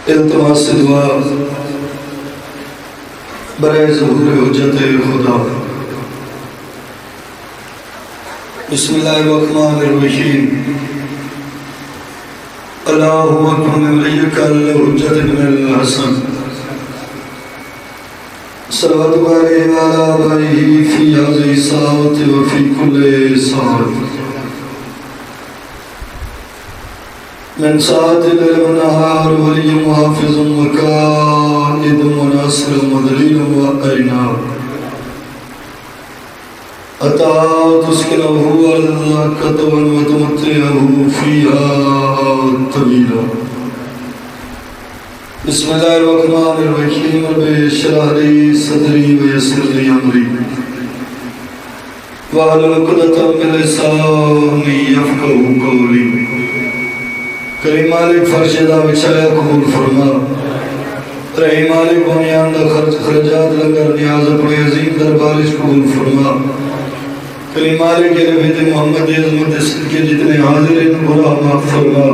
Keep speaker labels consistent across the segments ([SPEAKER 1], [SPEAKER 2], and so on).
[SPEAKER 1] التماس دعا برائے ظہور حجت خدا۔ بسم اللہ الرحمن الرحیم۔ اللہ اکبر ولیک الحجت بن الحسن صلوات علیہ وعلی آبائہ فی هذه الساعة وفی کل ساعة من ساعة الليل والنهار ولي محافظ وقائد وناصر ومدليل وأينا أتى تسكنه أرضك وتمتعه فيها طويلا۔ بسم الله الرحمن الرحيم۔ رب اشرح لي صدري ويسر لي أمري واحلل عقدة من لساني يفقهوا قولي۔ کریم مالک فرش دا بچھایا قبول فرما، رحیم مالک بنیان دا خرجات لنگر نیاز اپنے عظیم دربارش قبول فرما۔ کریم مالک یہ بیت محمد عظمت صدقے جتنے حاضر ہیں گناہ معاف فرما،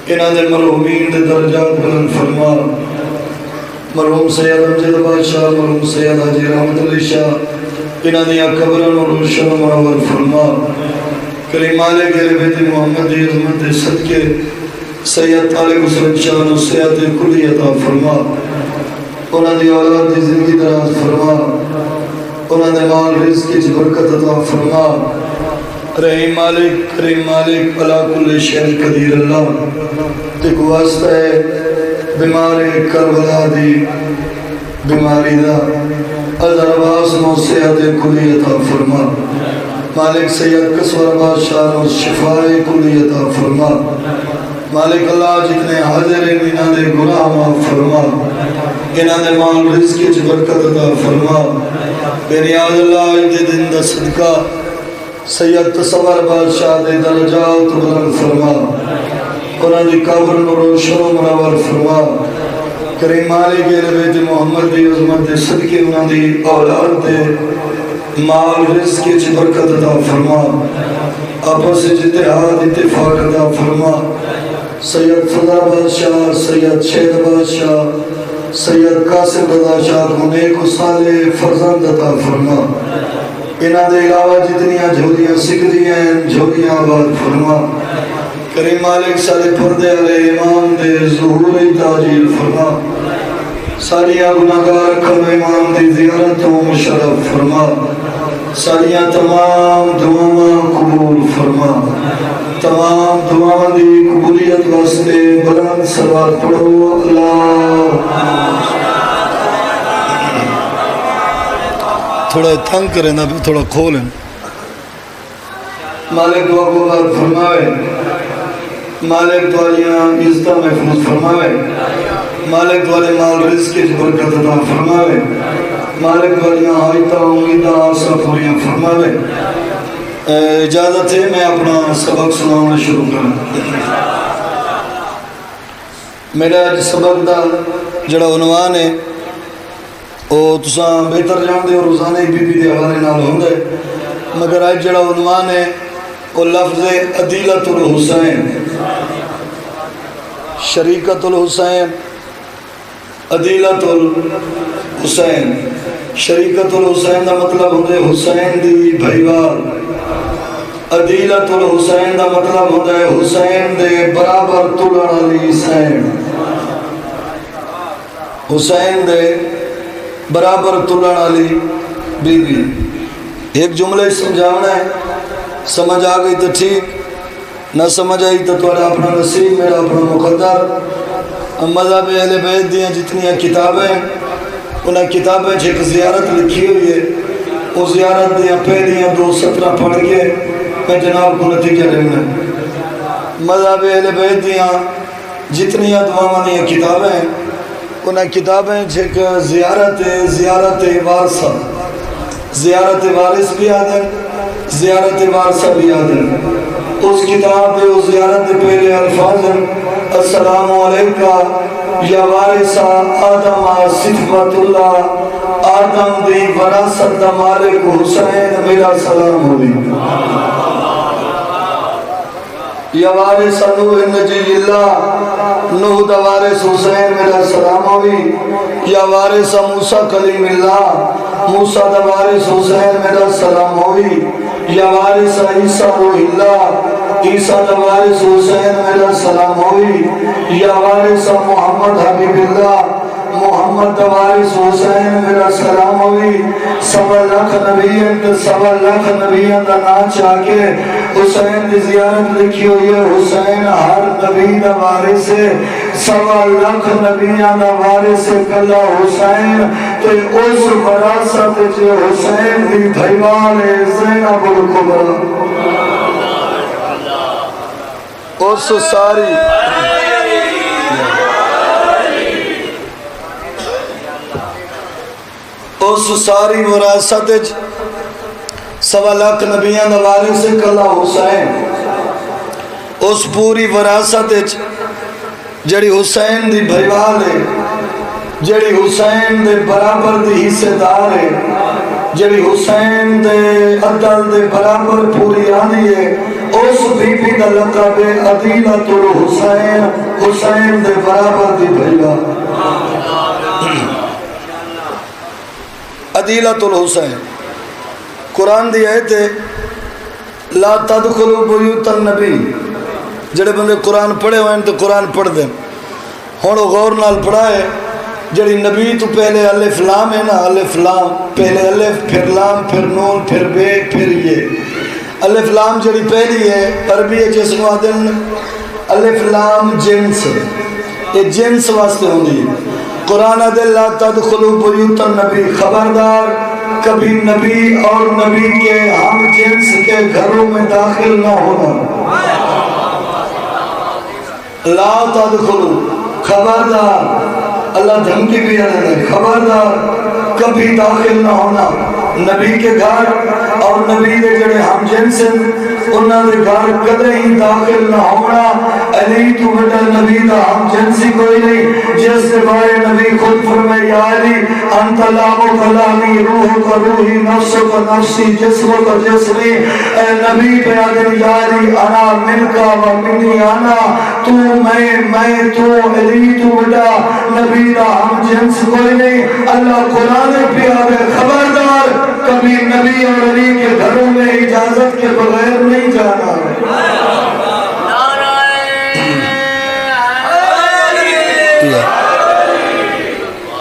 [SPEAKER 1] انہاں دے مرحومین دے درجات بلند فرما۔ مرحوم سید امجد بادشاہ، مرحوم سید حاجی رحمت اللہ شاہ، انہاں دیا قبرن و روشن و منور فرما۔ کریم مالک یہ بیت محمد عظمت صدقے سید طالب حسن شاہ و سید کلی عطا فرما، انہاں دی اولاد دی زندگی دراز فرما، انہاں دے مال رزق کی برکت عطا فرما۔ رحیم مالک کریم مالک علا کل شیء قدیر اللہ، ایک واسطہ ہے بیمار کربلا دی بیماری دا ازر عباس نو صحت کلی عطا فرما۔ مالک سید قصور بادشاہ و شفاء کلی عطا فرما۔ مالک اللہ جتنے حاضر ہیں انہاں دے گناہ معاف فرما، انہاں دے مال رزق کی برکت عطا فرما۔ بے نیاز اللہ دے دن دا صدقہ سید تصور بادشاہ دے درجات بلند فرما، انہاں دی قبر نو روشن و منور فرما۔ کریم مالک یہ بیت محمد دی عظمت دے صدقے انہاں دی اولاد دے مال رزق کی برکت عطا فرما، آپس اتحاد اتفاق عطا فرما۔ سید فضا بادشاہ، سید شہد بادشاہ، سید قاسم رضا شاہ کو نیک و صالح فرزند عطا فرما۔ انہاں دے علاوہ جتنیاں جھولیاں سکھدیاں ہیں جھولیاں آباد فرما۔ کریم مالک سارے پردے علیہ امام دے ظہور تاجیل فرما، ساریاں گناہگار کم امام دی زیارت و مشرف فرما، ساریاں تمام دعاواں قبول فرما۔ تمام دعاواں دی قبولیت واسطے بلند صلوات پڑھو اللہ۔ تھوڑا تنگ کریں نا تھوڑا کھولیں۔ مالک دعا کو بات فرمائے، مالک دعالیاں عزتہ محفوظ فرمائے، مالک دعالے مال رزق کی برکت عطا فرمائے، مالک دعالیاں حایتہ امیدہ آسا پوریاں فرمائے۔ اجازت ہے میں اپنا سبق سنانا شروع کروں۔ میرا سبق دا جڑا عنوان ہے وہ تساں بہتر جان دے اور روزانہ بی بی دے حوالے نال ہوندا ہے، مگر آج جڑا عنوان ہے وہ لفظ عدیلۃ الحسین، شریکت الحسین، عدیلۃ الحسین۔ شریکت الحسین دا مطلب ہوندے حسین دی بھائیوال، عدیلۃ الحسین دا مطلب ہوندے حسین دے برابر تلن والی سین، حسین دے برابر تلن والی بی بی۔ ایک جملے سمجھانا ہے، سمجھ آ گئی تو ٹھیک، نہ سمجھ آئی تو تھوڑا اپنا نصیب میرا اپنا مقدر۔ مذہب اہل بیت دیاں جتنیاں کتابیں انہاں کتابیں ایک زیارت لکھی ہوئی ہے، وہ زیارت دیاں پہلیاں 2 سطرہ پڑھ کے میں جناب کو نتیجہ لینا ہے۔ مذہب اہل بیت دیاں جتنیاں دعاواں دیاں کتابیں انہاں کتابیں ایک زیارت وارثہ، زیارت وارث بھی آدھیں، زیارت وارثہ بھی آدھیں۔ اس کتاب دے اس زیارت دے پہلے الفاظ ہیں، السلام علیکہ یا وارث آدم صفوت اللہ، آدم دی وراثت دا مالک حسین میرا سلام ہوئی۔ یا وارث نوح نجی اللہ، نوح دا وارث حسین میرا سلام ہوئی یا وارث موسیٰ کلیم اللہ موسیٰ دا وارث حسین میرا سلام ہوئی یا وارث عیسیٰ روح اللہ عیسیٰ دا وارث حسین میرا سلام ہوئی یا وارث محمد حبیب اللہ محمد دا وارث حسین میرا سلام ہوئی سوا لاکھ نبیان دا نام چاہ کے حسین دی زیارت لکھی ہوئی ہے حسین ہر نبی دا وارث ہے سوا لاکھ نبیان دا وارث کلا حسین تے اس وراثت جو حسین دی بھائیوال زینب الکبریٰ اس ساری اس ساری وراثت سوا لاکھ نبیان دا وارث کلا حسین اس پوری وراثت جڑی حسین دی بھائیوال ہے جڑی حسین دے برابر دی حصے دار ہے جڑی حسین دے عدل دے برابر پوری آنی ہے اس بی بی دا لقب عدیلۃ الحسین حسین دے برابر دی بھائیوال عدیلۃ الحسین قرآن دی آیت ہے لا تدخلوا بیوت النبی جڑے بندے قرآن پڑھے ہوئے ہیں تو قرآن پڑھ دیں ہونو غور نال پڑھا ہے جڑی نبی تو پہلے الف لام ہے نا الف لام پہلے الف پھر لام پھر نون پھر بے پھر یہ الف لام جڑی پہلی ہے عربی ہے جس کو آدن الف لام جنس یہ جنس واسطے ہوندی ہے قرآن دل لا تدخلوا بیوت النبی خبردار کبھی نبی اور نبی کے ہم جنس کے گھروں میں داخل نہ ہونا لا تدخلوا خبردار اللہ دھمکی بھی ہے خبردار کبھی داخل نہ ہونا نبی کے گھر اور نبی کے جڑے ہم جنس انہوں نے گھر کدے ہی داخل نہ ہونا علی تو بڑا نبی دا ہم جنسی کوئی نہیں جس کے بارے نبی خود فرمائے یا علی انت لام و کلامی روح کا روحی نفس کا نفسی جسم کا جسمی اے نبی بیادن یا علی انا من کا و منی انا تو میں تو علی تو بڑا نبی دا ہم جنس کوئی نہیں اللہ قرآن پیارے خبردار کبھی نبی اور علی کے گھروں میں اجازت کے بغیر نہیں جانا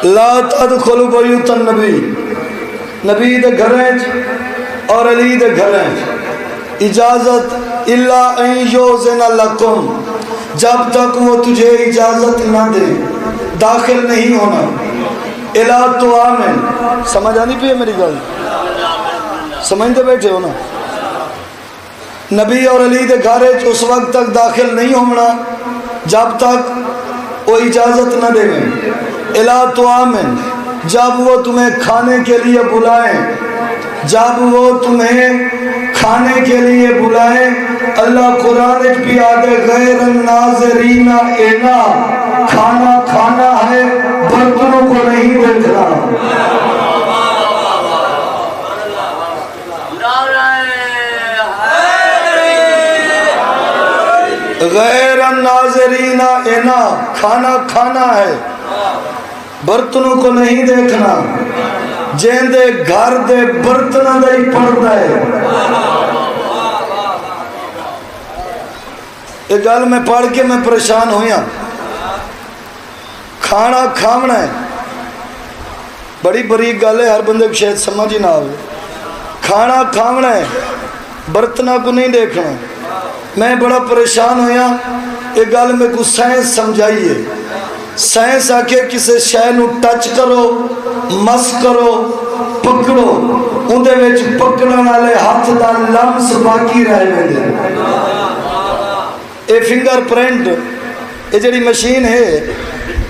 [SPEAKER 1] لا تدخلوا بیوت النبی نبی دے گھریں اور علی دے گھریں اجازت الا ان یوزن لکم جب تک وہ تجھے اجازت نہ دے داخل نہیں ہونا الا تو آمین سمجھ آنی پہ ہے میری گل سمجھتے بیٹھے ہو نا نبی اور علی دے گھر اس وقت تک داخل نہیں ہونا جب تک وہ اجازت نہ دے گئے الا تو آمین جب وہ تمہیں کھانے کے لیے بلائیں جب وہ تمہیں کھانے کے لیے بلائیں اللہ قرآن بھی آدھے غیر الناظرین اینا کھانا کھانا ہے برتنوں کو نہیں دیکھنا غیر الناظرین اینا کھانا کھانا ہے برتنوں کو نہیں دیکھنا جین دے گھر دے برتنہ دے ہی پڑھتا ہے ایک گل میں پڑھ کے میں پریشان ہویا کھانا کھاونا ہے بڑی بری گل ہے ہر بندے کو شاید سمجھ ہی نہ آئے کھانا کھاونا ہے برتنہ کو نہیں دیکھنا میں بڑا پریشان ہویا ایک گل میں کو سائنس سمجھائیے سائنس آکے کسے شے نو ٹچ کرو مس کرو پکڑو اندے وچ پکڑن والے ہاتھ دا لمس باقی رہ ویندے اے فنگر پرنٹ اے جڑی مشین ہے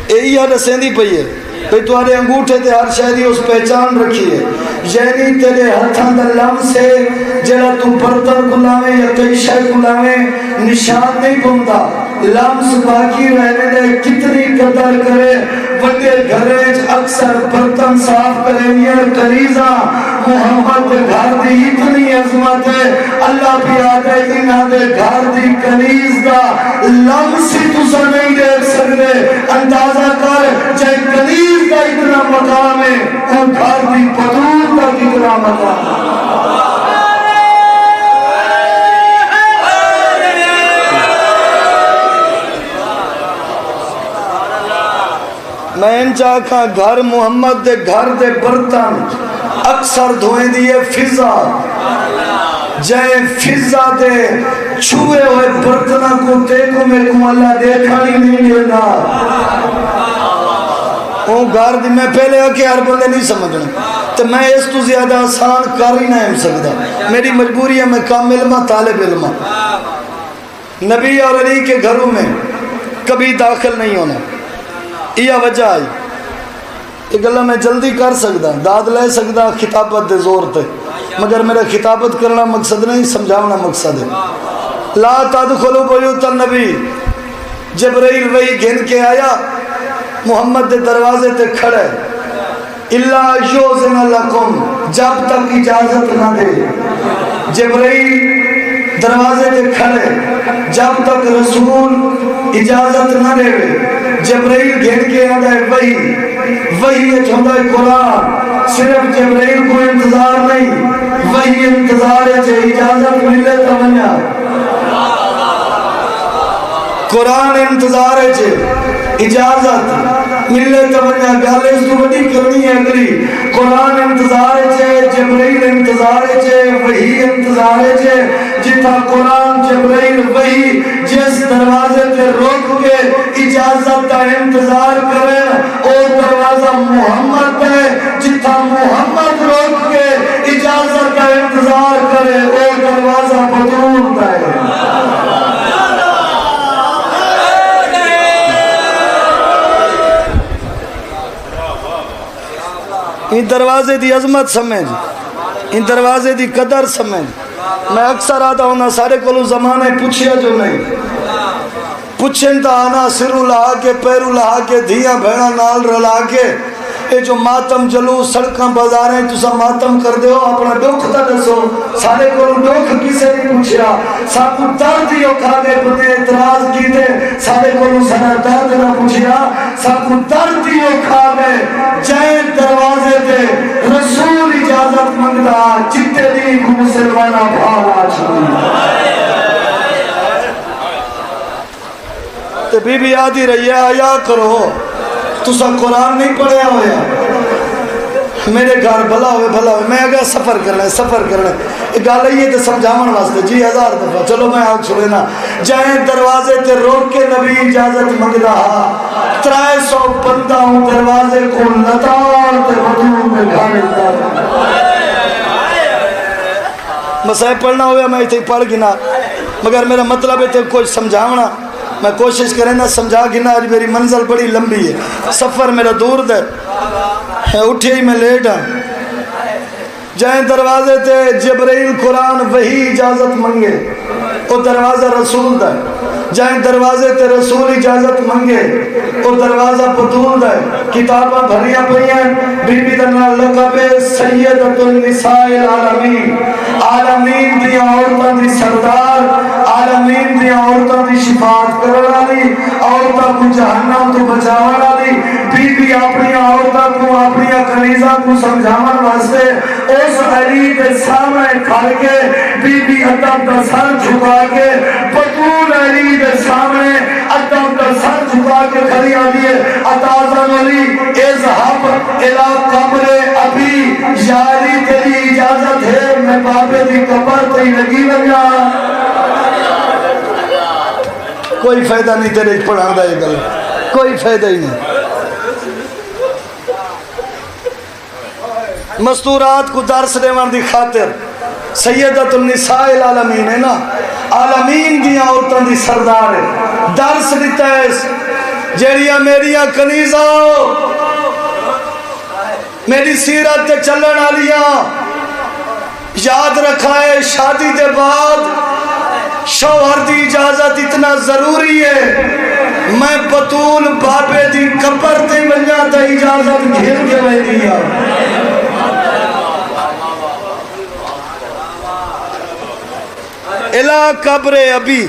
[SPEAKER 1] اے ہی دسیندی پئی ہے بھئی تمہارے انگوٹھے تے ہر شے اس پہچان رکھی ہے یعنی تیرے ہتھاں دا لمس ہے جڑا تو برتن کلاویں یا کئی شے کلاویں نشان نہیں پوندا لمس باقی رہنے دے کتنی قدر کرے بڑے گھریں اکثر برتن صاف کریں یہ کریزہ محمد گھر دی اتنی عظمت ہے اللہ بھی آدھے انہاں دے گھر دی کریز دا لمس ہی تسا نہیں دیکھ سکتے اندازہ کر جائے کنیز کا اتنا مقام ہے اور گھر دی پدور کا اتنا مقام ہے. میں ان چاکھا گھر محمد دے گھر دے برتن اکثر دھوئیں دیئے فضا جائے فضا دے چھوئے ہوئے برتنہ کو دیکھو میں کو اللہ دیکھا نہیں دینا. وہ گھر دی میں پہلے آکے ہر بندے نہیں سمجھنا تو میں اس تو زیادہ آسان کر ہی نہیں سکتا. میری مجبوری ہے میں کام علمہ طالب علمہ نبی اور علی کے گھروں میں کبھی داخل نہیں ہونا. یہ وجہ آئی ایک اللہ میں جلدی کر سکتا داد لے سکتا خطابت دے زور تے مگر میرا خطابت کرنا مقصد نہیں سمجھاونا مقصد ہے. لا تدخلوا بیوت النبی جبرائیل وہی گھن کے آیا محمد دے دروازے تے کھڑے الا یوزن لکم جب تک اجازت نہ دے. جبرائیل دروازے تے کھڑے جب تک رسول اجازت نہ دے. جبرائیل گھن کے آتا ہے وہی چھوٹا ہے قرآن صرف جبرائیل کو انتظار نہیں وہی انتظار ہے جو اجازت ملے تمنا قرآن انتظار ہے جو اجازت ملے تمنا گالے اس کو بڑی کرنی ہے اگلی. قرآن انتظار ہے جبرائیل انتظار ہے وہی انتظار ہے جتا قرآن جبرائیل وہی جس دروازے تے روک کے اجازت کا انتظار کرے اور دروازہ محمد ہے جتا محمد روک کے اجازت کا انتظار کرے اور دروازہ بدور ہے. ان دروازے دی عظمت سمجھ ان دروازے دی قدر سمجھ. میں اکثر آتا ہوں سارے کلو زمانے پوچھیا جو نہیں پوچھیں تا آنا سرو لہا کے پیرو لہا کے دھیاں بھیڑا نال رلا کے اے جو ماتم جلو سڑکاں بازاریں تسا ماتم کر دے ہو اپنا ڈوکھ تا دسو. سارے کلو ڈوکھ کسے نہیں پوچھیا ساکو درد ہی اکھا دے بندے اعتراض کی دے سارے کلو سنا درد نہ پوچھیا ساکو درد ہی اکھا دے جائیں دروازے دے رسول اجازت منگتا جتے دی کو مسلمانہ بھالا چھوڑی. تے بی بی آدھی رہی ہے آیا کرو تسا قرآن نہیں پڑھیا ہویا میرے گھر بھلا ہوئے میں اگر سفر کرنا ایک گالہ یہ تے سمجھامن واسطے جی 1000 دفعہ چلو میں آگ چھوڑے نا جائیں دروازے تے روک کے نبی اجازت منگ رہا 300 بندہ ہوں دروازے کو لطار تے حضور میں گھانے دا. مسائل پڑھنا ہویا میں اتنے پڑھ گنا مگر میرا مطلب ہے تے کوئی سمجھاونا میں کوشش کریں نا سمجھا گنا. آج میری منزل بڑی لمبی ہے سفر میرا دور دے اٹھے ہی میں لیٹ ہوں. جائیں دروازے تے جبرائیل قرآن وہی اجازت منگے وہ دروازہ رسول دا. جائیں دروازے تے رسول اجازت منگے وہ دروازہ پتول دا. کتابہ بھریاں پہیاں بی بی دنہ لقب سیدت النساء العالمین عالمین دیا عورتاں دی سردار عالمین دیا عورتاں دی شفاعت کرنا لی عورتاں کو جہنم تو بچاونا لی. بی بی اپنی عورتاں کو اپنی کنیزہ کو سمجھاون واسطے اس علی کے سامنے کھڑ کے بی بی ادب کا سر جھکا کے بطول علی کے سامنے ادب کا سر جھکا کے کھڑی آدھی ہے اتازن علی اذهب الى قبر ابی یا علی تیری اجازت ہے میں بابے دی قبر تے لگی لگا. کوئی فائدہ نہیں تیرے پڑھا دا یہ گل کوئی فائدہ ہی نہیں. مستورات کو درس دیوان دی خاطر سیدت النساء العالمین ہے نا عالمین دی عورتوں دی سردار ہے درس دیتا ہے جیڑیاں میریاں کنیزاں میری سیرت تے چلن والیاں یاد رکھا ہے شادی دے بعد شوہر دی اجازت اتنا ضروری ہے. میں بطول بابے دی قبر تے ونجا تے اجازت گھر کے میں دیا. الہ قبر ابی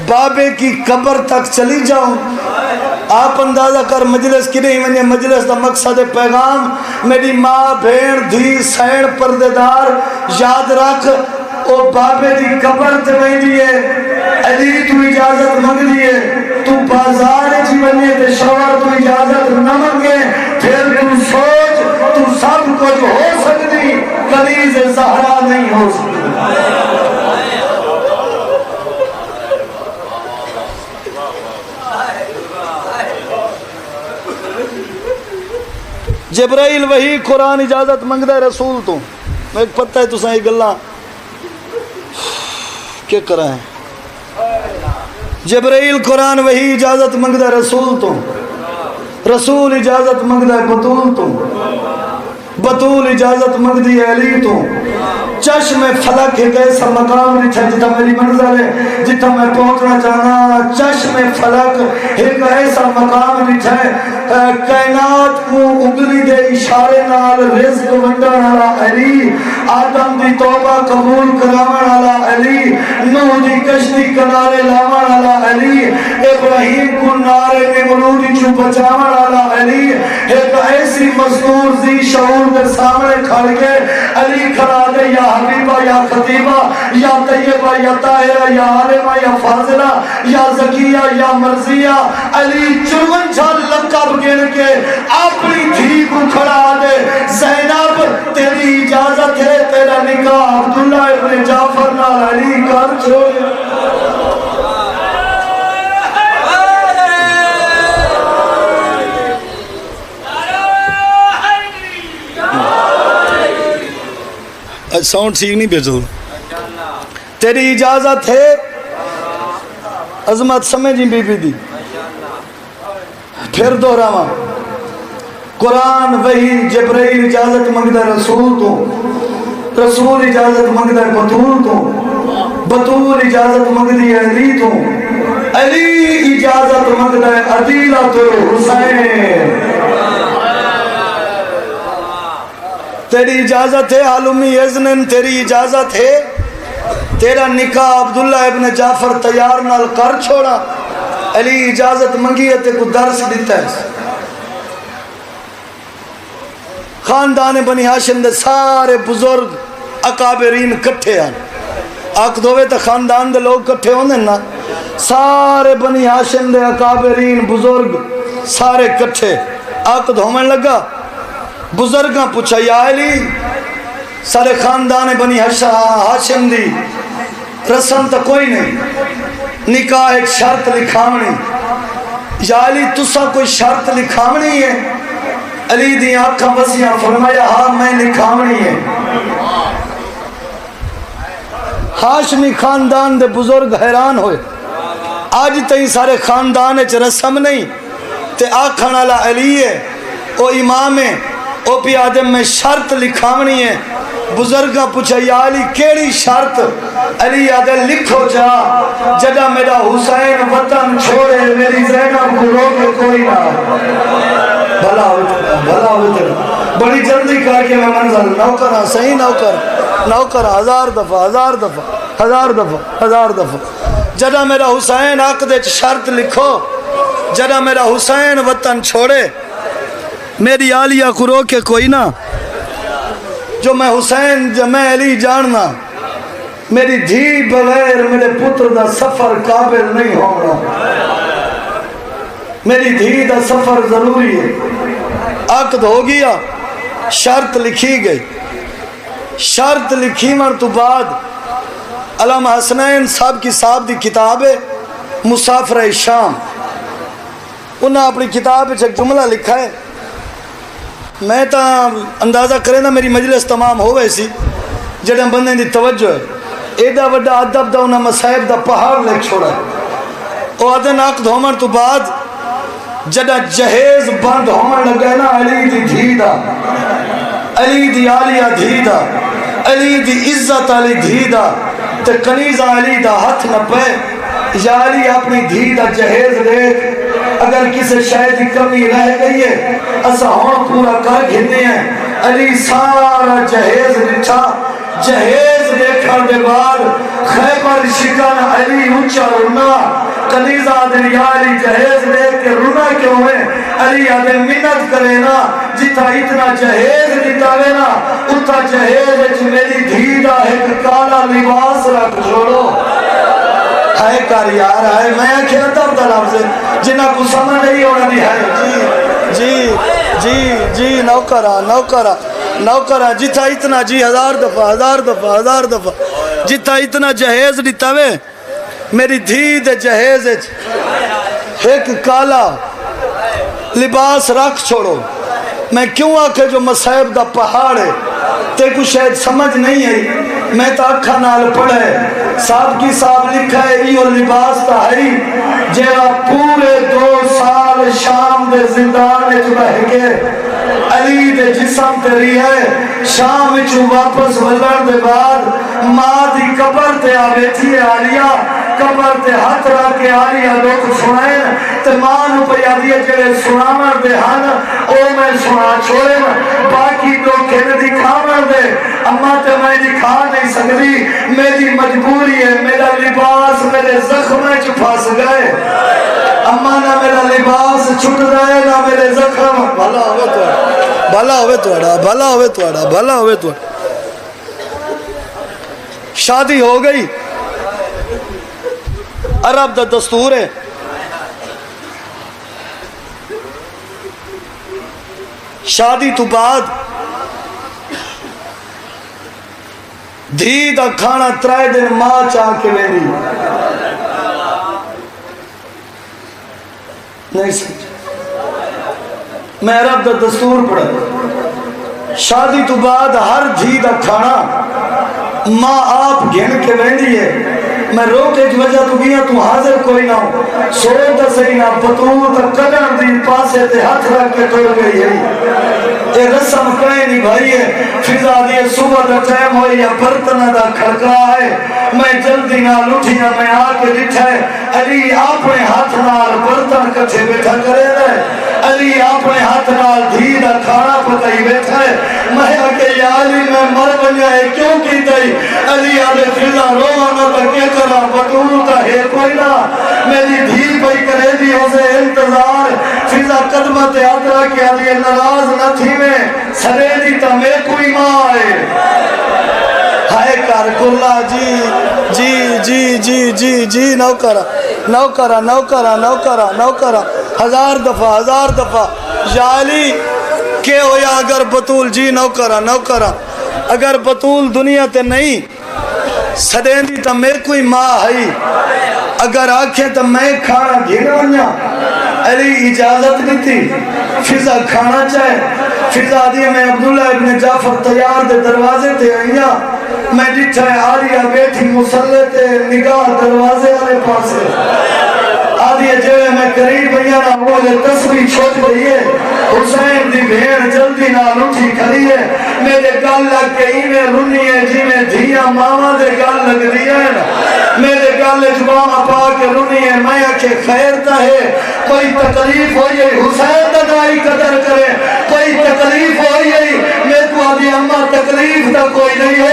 [SPEAKER 1] بابے کی قبر تک چلی جاؤں آپ اندازہ کر مجلس کی نہیں ونجے مجلس دا مقصد پیغام میری ماں بھین دھی سین پردے دار یاد رکھ او بابے دی قبر تے وہیں دیئے علی تو اجازت منگ دیئے تو بازار جی بنے تے شوہر تو اجازت نہ منگے پھر تو سوچ تو سب کچھ ہو سکتی کنیز زہرا نہیں ہو سکتی جبرائیل وہی قرآن اجازت منگدہ ہے رسول تو میں ایک پتہ ہے تو سائیں گلہ کیا کرا ہے جبرائیل قرآن وہی اجازت منگدہ ہے رسول تو رسول اجازت منگدہ ہے بطول تو بطول اجازت منگدی ہے علی تو چشم فلک ایک ایسا مقام نہیں تھا جتا میری منظر ہے جتا میں پہنچنا چاہنا چشم فلک ایک ایسا مقام نہیں تھا کائنات کو اگلی دے اشارے نال رزق ونڈن والا علی آدم دی توبہ قبول کراون والا علی نوح دی کشتی کنارے لاون والا علی ابراہیم کو نارے نمرودی چو بچاون والا علی ایک ایسی مزدور زی شعور کے سامنے کھڑ کے علی کھڑا دے یا حبیبہ یا خطیبہ یا طیبہ یا طاہرہ یا عالمہ یا فاضلہ یا زکیہ یا مرضیہ علی 54 لقب گن کے اپنی دھی کو کھڑا دے زینب تیری اجازت ہے تیرا نکاح عبداللہ ابن جعفر نال علی کر چھوڑے ساؤنڈ ٹھیک نہیں بھیجو تیری اجازت ہے عظمت سمجھی بی بی دی پھر دہراواں قرآن وحی جبرائیل اجازت منگدہ رسول تو رسول اجازت منگدہ بطول تو بطول اجازت منگدی علی تو علی اجازت منگدہ عدیلہ تو حسین تیری اجازت ہے عالمی اذنن تیری اجازت ہے تیرا نکاح عبداللہ ابن جعفر تیار نال کر چھوڑا علی اجازت منگی ہے تے کو درس دیتا ہے خاندان بنی ہاشم دے سارے بزرگ اکابرین کٹھے ہیں آکھ دوے تا خاندان دے لوگ کٹھے ہوندے نا سارے بنی ہاشم دے اکابرین بزرگ سارے کٹھے آکھ دھومن لگا بزرگاں پوچھا یا علی سارے خاندان بنی ہاشم دی رسم تا کوئی نہیں نکاح ایک شرط لکھاونی یا علی تسا کوئی شرط لکھاونی ہے علی دی آنکھاں بسیاں فرمایا ہاں میں لکھاونی ہے ہاشمی خاندان دے بزرگ حیران ہوئے آج تئی سارے خاندان اچ رسم نہیں تے آنکھاں والا علی ہے او امام ہے او پی آدم میں شرط لکھاونی ہے بزرگاں پوچھا یا علی کیڑی شرط علی آدھے لکھو جا جدہ میرا حسین وطن چھوڑے میری زینب کو روکے کوئی نہ بھلا ہوتا بڑی جلدی کہا کہ میں منظر نوکر ہاں صحیح نوکر 1000 دفعہ جدہ میرا حسین عقدے شرط لکھو جدہ میرا حسین وطن چھوڑے میری عالیہ کو روکے کوئی نہ جو میں حسین جو میں علی جاننا میری دھی بغیر میرے پتر دا سفر قابل نہیں ہونا میری دھی دا سفر ضروری ہے عقد ہو گیا شرط لکھی گئی شرط لکھی من تو بعد علامہ حسنین صاحب کی صاحب دی کتاب ہے مسافر شام انہاں اپنی کتاب ایک جملہ لکھا ہے میں تا اندازہ کریں نا میری مجلس تمام ہو گئی سی جڑے بندے دی توجہ ہے ایڈا وڈا ادب دا انہاں مصائب دا پہاڑ لکھ چھوڑا ہے او آدھے عقد ہومن تو بعد جڑا جہیز بند ہومن لگا نا علی دی دھی دا علی دی عالیہ دھی دا علی دی عزت علی دھی دا تے کنیزہ علی دا ہاتھ نہ پہ یا علی اپنی دھی دا جہیز دیکھ اگر کسی شاید کمی رہ گئی ہے اسا ہون پورا کر گھنے ہیں علی سارا جہیز لٹھا جہیز دیکھا دے بعد خیبر شکن علی اونچا رونا کنیزہ دنیا علی جہیز دیکھ کے رونا علی آدھے منت کرے نا جتھا اتنا جہیز نتاوے نا اتھا جہیز میری دھی دا ایک کالا لباس رکھ چھوڑو ہائے کر یار آئے میں کیا تب طلب سے جنہ کو سمجھ نہیں ہونا دی ہے جی نوکرہ جتھا اتنا جی ہزار دفعہ جتھا اتنا جہیز نتاوے میری دھی دے جہیز ایک کالا لباس رکھ چھوڑو میں کیوں آکے جو مصائب دا پہاڑ ہے تے کو شاید سمجھ نہیں ہے میں تا اکھا نال پڑھے صاحب کی صاحب لکھا ہے یہ لباس تا ہے جیڑا پورے 2 سال شام دے زندان میں بہ کے علی دے جسم تیری ہے شام چو واپس ولن دے بعد ماں دی قبر تے آ بیٹھی ہے آلیا قبر تے ہاتھ رکھ کے آلیا لوگ سنائیں تے ماں نو پہ آدیا جڑے سنامر دے ہن او میں سنا چھوڑے باقی لوگ کہنے دکھاور دے اما تے میں دکھا نہیں سکتی میری مجبوری ہے میرا لباس میرے زخم میں پھنس گئے اما نہ میرا لباس چھٹ رہے نہ میرے زخم بھلا ہوئے توڑا شادی ہو گئی عرب دا دستور ہے شادی تو بعد دھی دا کھانا 3 دن ماں چاہ کے میری نہیں سمجھا میں عرب دا دستور پڑھا شادی تو بعد ہر دھی دا کھانا ماں آپ گھن کے بیندی ہے میں روکے جو وجہ تو گیا تو حاضر کوئی نہ ہو سوئے تا صحیح نہ بطور تا قدر دی پاسے تے ہاتھ رکھ کے توڑ گئی ہے یہ رسم کہیں نہیں بھائی ہے فضا دیئے صبح دا ٹائم ہوئی یا برتنہ دا کھڑکا ہے میں جلدی نہ لٹھیا میں آکے لٹھا ہے علی اپنے ہاتھ نال برتن کچھے بیٹھا کرے دے علی اپنے ہاتھ نال دھی دا کھانا پکائی بیٹھا ہے میں آکے یا علی میں مر بنیا ہے کیوں کی دائی علی آدھے فضا روانہ تا کیا کرا بطور تا ہے کوئی نہ میری دھی پئی کرے دی اسے انتظار فضا قدمت آدھرا کیا دیئے نراز نہ تھی میں سرے دی تا میں کوئی ماں آئے ہائے کار کلا جی نوکرہ ہزار دفعہ یا علی کہ ہویا اگر بطول جی نوکرہ اگر بطول دنیا تے نہیں سدین دی تا میرے کوئی ماں ہے اگر آنکھیں تا میں کھانا گھن ونیا علی اجازت نہیں تھی فضا کھانا چاہے فضا دی میں عبداللہ ابن جعفر تیار دے دروازے تے آئیا میں ڈٹھا ہے آلیا بیٹھی مسلح تے نگاہ دروازے والے پاسے آدھی جڑے میں قریب آئیا نا بولے تصویر چھوٹ گئی ہے حسین دی بھیڑ جلدی نہ لٹھی کھڑی ہے میرے گل لگ کے ہی میں رنی ہے جی میں دھیا ماما دے گل لگ دیا ہے نا میرے گل جباما پا کے رنی ہے میں اچھے خیرتا ہے کوئی تکلیف ہوئی ہے حسین دنائی قدر کرے کوئی تکلیف ہوئی ہے میں کو آدھی اممہ تکلیف دا کوئی نہیں ہے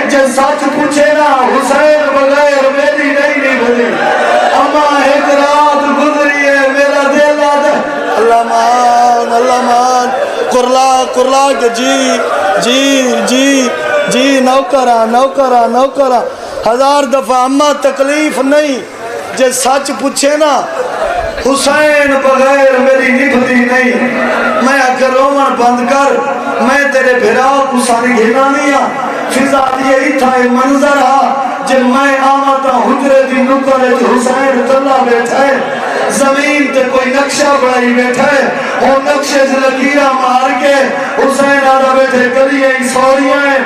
[SPEAKER 1] جب سچ پوچھے نا حسین بغیر میری نہیں بھلی اممہ ایک رات گزری ہے میرا دل آدھا اللہ مان کرلا کہ جی نوکرہ ہزار دفعہ اممہ تکلیف نہیں جے سچ پوچھے نا حسین بغیر میری نبھتی نہیں میں اگر رومن بند کر میں تیرے بھراؤ کو سانی گھنا نہیں فضا دیئے اتھا منظر جب میں آماتا حجرے دی نکرے جو حسین تلہ بیٹھا ہے زمین تے کوئی نقشہ بڑھائی بیٹھا ہے وہ نقشے سے لکیرہ مار کے حسین آدھا بیٹھے کریے سوریاں ہیں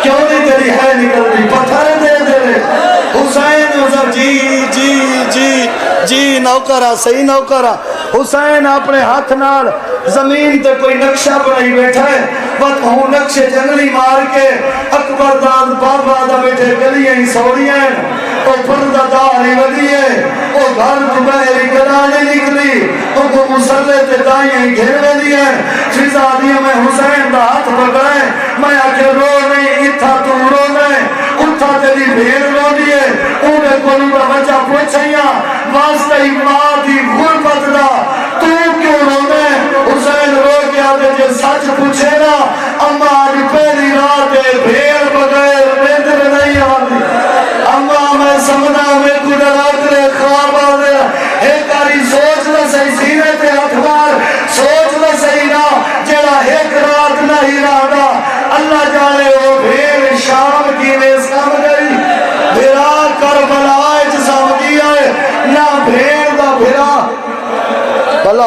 [SPEAKER 1] کیوں نہیں تیری ہے نکل رہی پتھر دے دے حسین عزب جی نوکرہ صحیح نوکرہ حسین اپنے ہاتھ نال زمین تے کوئی نقشہ بڑھائی بیٹھا ہے بات ہوں نقشے جنگلی مار کے اکبر داد بابا دا بیٹھے گلیاں ہی سوڑیاں او پردہ داری وگی ہے او گھر تو بہری گلانے نکلی او کو مسلح تے دائیں گھیرے دیئے فضا دیا میں حسین دا ہاتھ پکڑائیں میں آکے رو نہیں اتھا تو رو نہیں اتھا تیری بھیڑ رو دیئے اونے کو لوگا بچہ پوچھائیاں واسطہ ہی ماں دی غربت دا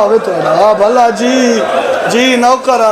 [SPEAKER 1] ہوئے تو بھلا جی نوکرہ